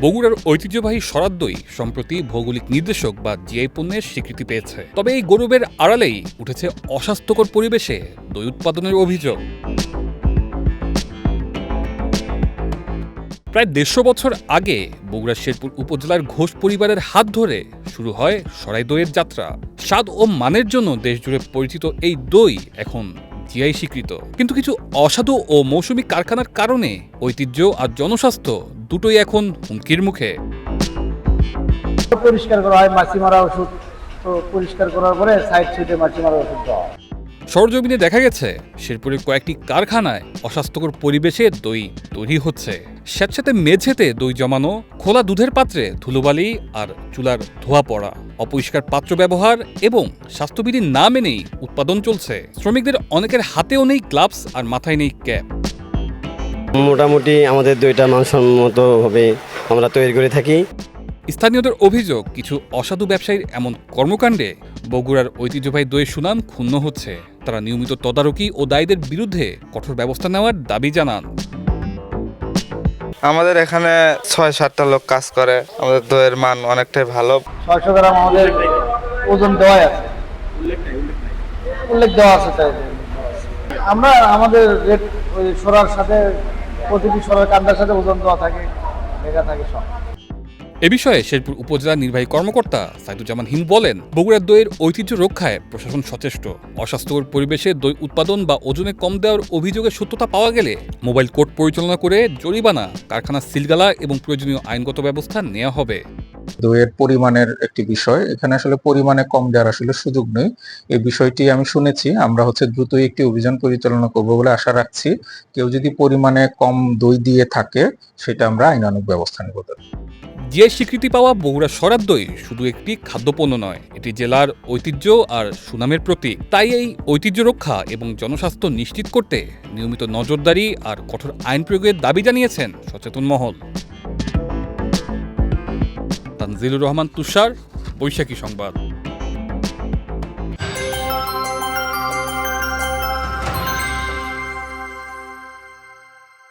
বগুড়ার ঐতিহ্যবাহী সরাদ দই সম্প্রতি ভৌগোলিক নির্দেশক বা জিআই পণ্যের স্বীকৃতি পেয়েছে। তবে এই গৌরবের আড়ালেই উঠেছে অস্বাস্থ্যকর পরিবেশে দই উৎপাদনের অভিযোগ। প্রায় ১৫০ বছর আগে বগুড়ার শেরপুর উপজেলার ঘোষ পরিবারের হাত ধরে শুরু হয় সরাই দইয়ের যাত্রা। স্বাদ ও মানের জন্য দেশজুড়ে পরিচিত এই দই এখন জিআই স্বীকৃত। কিন্তু কিছু অসাধু ও মৌসুমী কারখানার কারণে ঐতিহ্য আর জনস্বাস্থ্য দুটোই এখন হুমকির মুখে। পরিষ্কার করা হয়, মাছি মারা ওষুধ তো পরিষ্কার করার পরে সাইড সাইডে মাছি মারা ওষুধ দেওয়া। সরজমিনে দেখা গেছে শেরপুরের কয়েকটি কারখানায় অস্বাস্থ্যকর পরিবেশে দই তৈরি হচ্ছে। স্যাঁতস্যাঁতে মেঝেতে দই জমানো, খোলা দুধের পাত্রে ধুলোবালি আর চুলার ধোয়া পড়া, অপরিষ্কার পাত্র ব্যবহার এবং স্বাস্থ্যবিধি না মেনেই উৎপাদন চলছে। শ্রমিকদের অনেকের হাতেও নেই গ্লাভস আর মাথায় নেই ক্যাপ। মোটামুটি আমাদের দইটা মানসম্মতভাবে আমরা তৈরি করে থাকি। স্থানীয়দের অভিযোগ, কিছু অসাধু ব্যবসায়ীর এমন কর্মকাণ্ডে বগুড়ার ঐতিহ্যবাহী দইয়ের সুনাম ক্ষুণ্ণ হচ্ছে। তারা নিয়মিত তদারকি ও দায়ীদের বিরুদ্ধে কঠোর ব্যবস্থা নেওয়ার দাবি জানান। আমাদের এখানে ৬-৭টা লোক কাজ করে। আমাদের দইয়ের মান অনেকটাই ভালো। ৬০০ গ্রাম আমাদের ওজন দেওয়া আছে, উল্লেখ দেওয়া আছে। তাই আমরা আমাদের রেট ওই সরার সাথে প্রতিটি সরার কান্দার সাথে ওজন দেওয়া থাকে, লেখা থাকে সব। এ বিষয়ে শেরপুর উপজেলা নির্বাহী কর্মকর্তা সাইদুজ্জামান হিমু বলেন, বগুড়ার দইয়ের ঐতিহ্য রক্ষায় প্রশাসন সচেষ্ট। অস্বাস্থ্যকর পরিবেশে দই উৎপাদন বা ওজনে কম দেওয়ার অভিযোগের সত্যতা পাওয়া গেলে মোবাইল কোর্ট পরিচালনা করে জরিমানা, কারখানা সিলগালা এবং প্রয়োজনীয় আইনগত ব্যবস্থা নেওয়া হবে। দইয়ের পরিমাণের একটি বিষয়, এখানে আসলে পরিমাণে কম দেওয়ার আসলে সুযোগ নেই। এই বিষয়টি আমি শুনেছি। আমরা দ্রুতই একটি অভিযান পরিচালনা করব বলে আশা রাখছি। কেউ যদি পরিমাণে কম দই দিয়ে থাকে সেটা আমরা আইনানুগ ব্যবস্থা নেব। জিআই স্বীকৃতি পাওয়া বগুড়া সরাদ দই শুধু একটি খাদ্যপণ্য নয়, এটি জেলার ঐতিহ্য আর সুনামের প্রতীক। তাই এই ঐতিহ্য রক্ষা এবং জনস্বাস্থ্য নিশ্চিত করতে নিয়মিত নজরদারি আর কঠোর আইন প্রয়োগের দাবি জানিয়েছেন সচেতন মহল। তানজিলুর রহমান তুষার, বৈশাখী সংবাদ।